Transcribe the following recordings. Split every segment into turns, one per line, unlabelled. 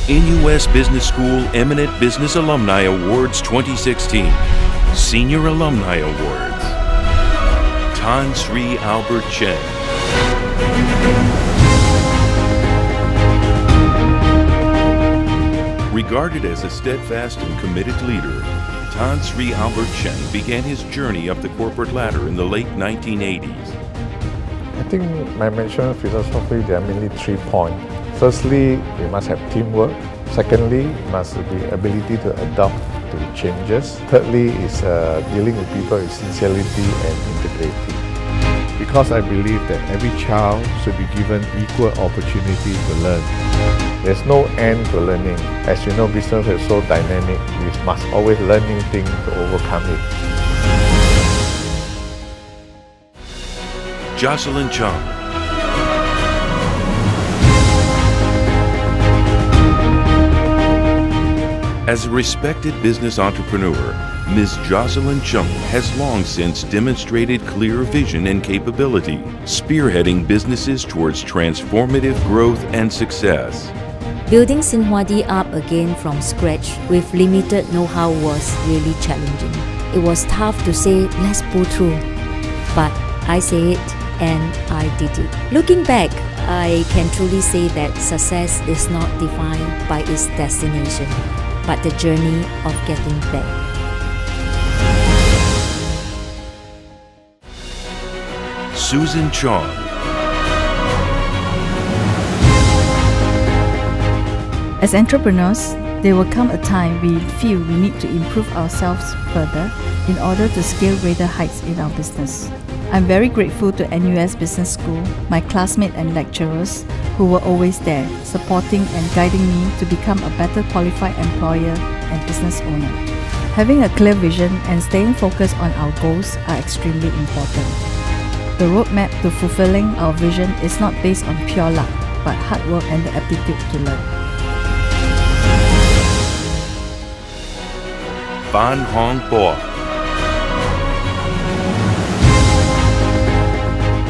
NUS Business School Eminent Business Alumni Awards 2016. Senior Alumni Awards. Tan Sri Albert Cheng. Regarded as a steadfast and committed leader, Tan Sri Albert Cheng began his journey up the corporate ladder in the late 1980s.
I think my management philosophy, there are mainly 3 points. Firstly, we must have teamwork. Secondly, must be ability to adapt to changes. Thirdly, is dealing with people with sincerity and integrity. Because I believe that every child should be given equal opportunity to learn. There's no end to learning. As you know, business is so dynamic, we must always learn new things to overcome it.
Jocelyn Chong. As a respected business entrepreneur, Ms. Jocelyn Chong has long since demonstrated clear vision and capability, spearheading businesses towards transformative growth and success.
Building Xinhuadi up again from scratch with limited know-how was really challenging. It was tough to say, let's pull through. But I say it and I did it. Looking back, I can truly say that success is not defined by its destination, but the journey of getting there.
Susan Chong.
As entrepreneurs, there will come a time we feel we need to improve ourselves further in order to scale greater heights in our business. I'm very grateful to NUS Business School, my classmates and lecturers who were always there, supporting and guiding me to become a better qualified employer and business owner. Having a clear vision and staying focused on our goals are extremely important. The roadmap to fulfilling our vision is not based on pure luck, but hard work and the aptitude to learn.
Van Hong Po.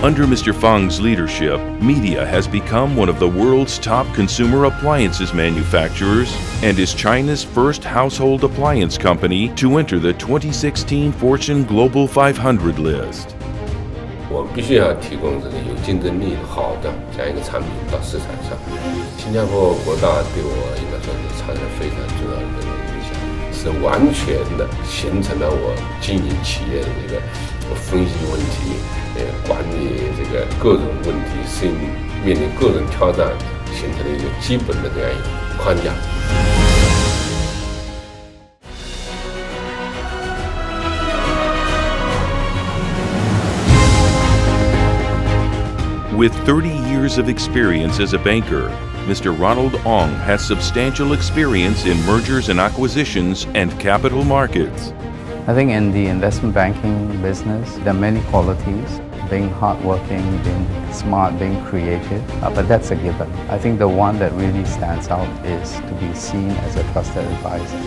Under Mr. Feng's leadership, Media has become one of the world's top consumer appliances manufacturers and is China's first household appliance company to enter the 2016 Fortune Global 500 list.
我们必须要提供这个有竞争力好的这样一个产品到市场上。新加坡国大对我应该说是产生非常重要的这个影响，是完全的形成了我经营企业的这个分析问题、管理这个各种问题、适应面临各种挑战，形成了一个基本的这样一个框架。
With 30 years of experience as a banker, Mr. Ronald Ong has substantial experience in mergers and acquisitions and capital markets.
I think in the investment banking business, there are many qualities, being hardworking, being smart, being creative, but that's a given. I think the one that really stands out is to be seen as a trusted advisor.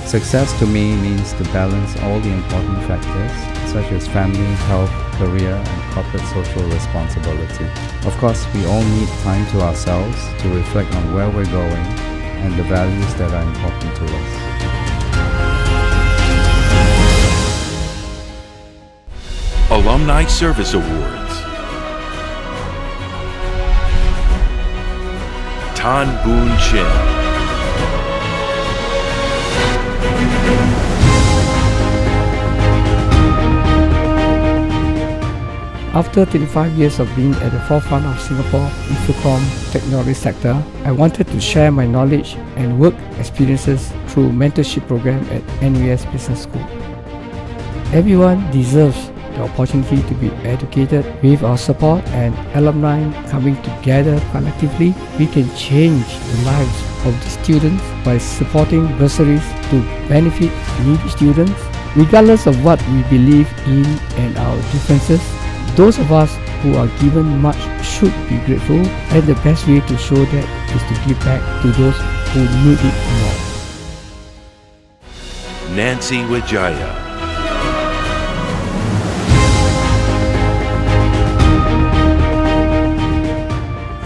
Success to me means to balance all the important factors such as family, health, career, and corporate social responsibility. Of course, we all need time to ourselves to reflect on where we're going and the values that are important to us.
Alumni Service Awards. Tan Boon Chin.
After 25 years of being at the forefront of Singapore Infocom technology sector, I wanted to share my knowledge and work experiences through mentorship program at NUS Business School. Everyone deserves the opportunity to be educated. With our support and alumni coming together collectively, we can change the lives of the students by supporting bursaries to benefit needy students. Regardless of what we believe in and our differences, those of us who are given much should be grateful, and the best way to show that is to give back to those who need it more.
Nancy Widjaja.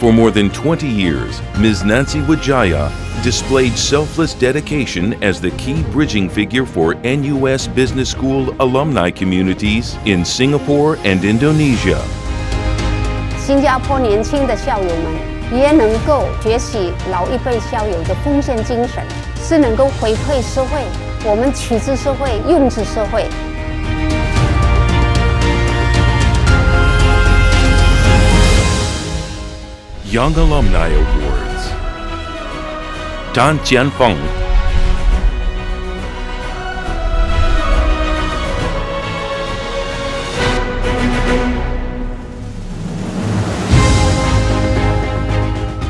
For more than 20 years, Ms. Nancy Widjaja displayed selfless dedication as the key bridging figure for NUS Business School alumni communities in Singapore and Indonesia.
新加坡年轻的校友们也能够学习老一辈校友的奉献精神，是能够回馈社会，我们取之社会，用之社会。
Young Alumni Awards. Jian Feng.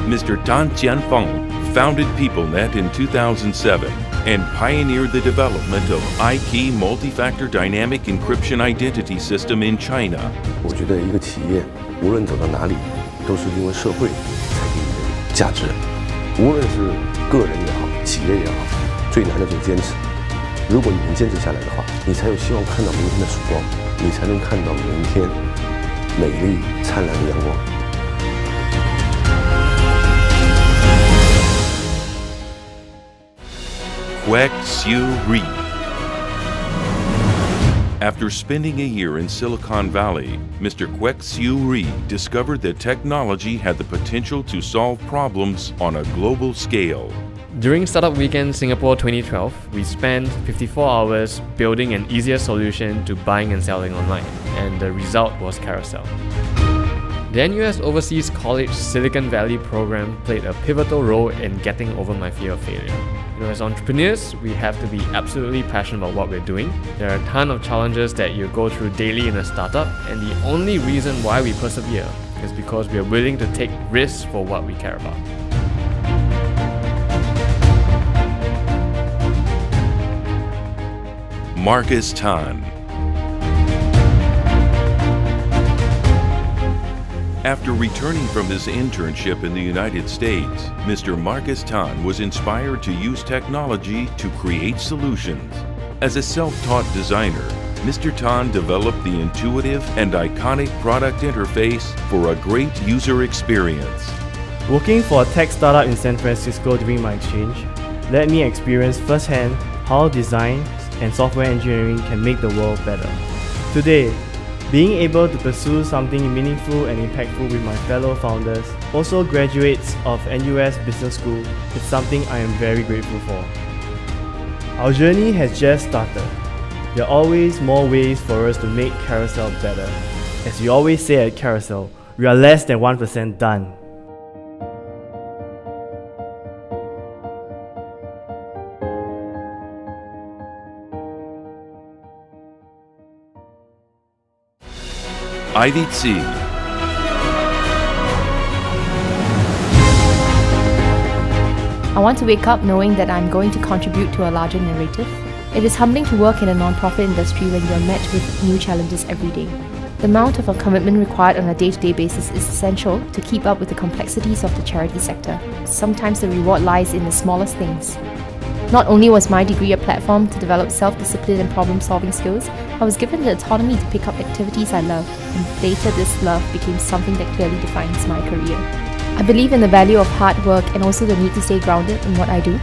Mr. Jian Feng founded PeopleNet in 2007 and pioneered the development of iKey multi-factor dynamic encryption identity system in China.
我觉得一个企业无论走到哪里，都是因为社会才给你的价值。无论是个人也好，企业也好，最难的就是坚持。如果你能坚持下来的话，你才有希望看到明天的曙光，你才能看到明天美丽灿烂的阳光。
Kwek Siu Ri. After spending a year in Silicon Valley, Mr. Kwek Siu Ri discovered that technology had the potential to solve problems on a global scale.
During Startup Weekend Singapore 2012, we spent 54 hours building an easier solution to buying and selling online, and the result was Carousel. The NUS Overseas College Silicon Valley program played a pivotal role in getting over my fear of failure. As entrepreneurs, we have to be absolutely passionate about what we're doing. There are a ton of challenges that you go through daily in a startup, and the only reason why we persevere is because we are willing to take risks for what we care about.
Marcus Tan. After returning from his internship in the United States, Mr. Marcus Tan was inspired to use technology to create solutions. As a self-taught designer, Mr. Tan developed the intuitive and iconic product interface for a great user experience.
Working for a tech startup in San Francisco during my exchange let me experience firsthand how design and software engineering can make the world better. Today, being able to pursue something meaningful and impactful with my fellow founders, also graduates of NUS Business School, is something I am very grateful for. Our journey has just started. There are always more ways for us to make Carousel better. As we always say at Carousel, we are less than 1% done.
Ivy Tsi.
I want to wake up knowing that I'm going to contribute to a larger narrative. It is humbling to work in a non-profit industry when you are met with new challenges every day. The amount of commitment required on a day-to-day basis is essential to keep up with the complexities of the charity sector. Sometimes the reward lies in the smallest things. Not only was my degree a platform to develop self-discipline and problem-solving skills, I was given the autonomy to pick up activities I loved, and later this love became something that clearly defines my career. I believe in the value of hard work and also the need to stay grounded in what I do.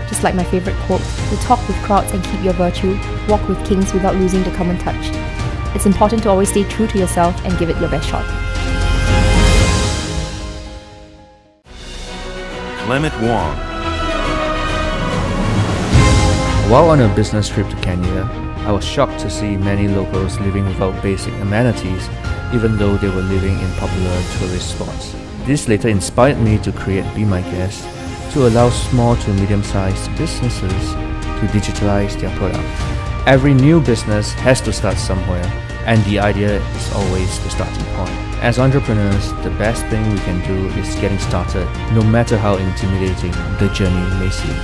Just like my favorite quote, to talk with crowds and keep your virtue, walk with kings without losing the common touch. It's important to always stay true to yourself and give it your best shot.
Clement Wong.
While on a business trip to Kenya, I was shocked to see many locals living without basic amenities, even though they were living in popular tourist spots. This later inspired me to create Be My Guest, to allow small to medium-sized businesses to digitalize their product. Every new business has to start somewhere, and the idea is always the starting point. As entrepreneurs, the best thing we can do is getting started, no matter how intimidating the journey may seem.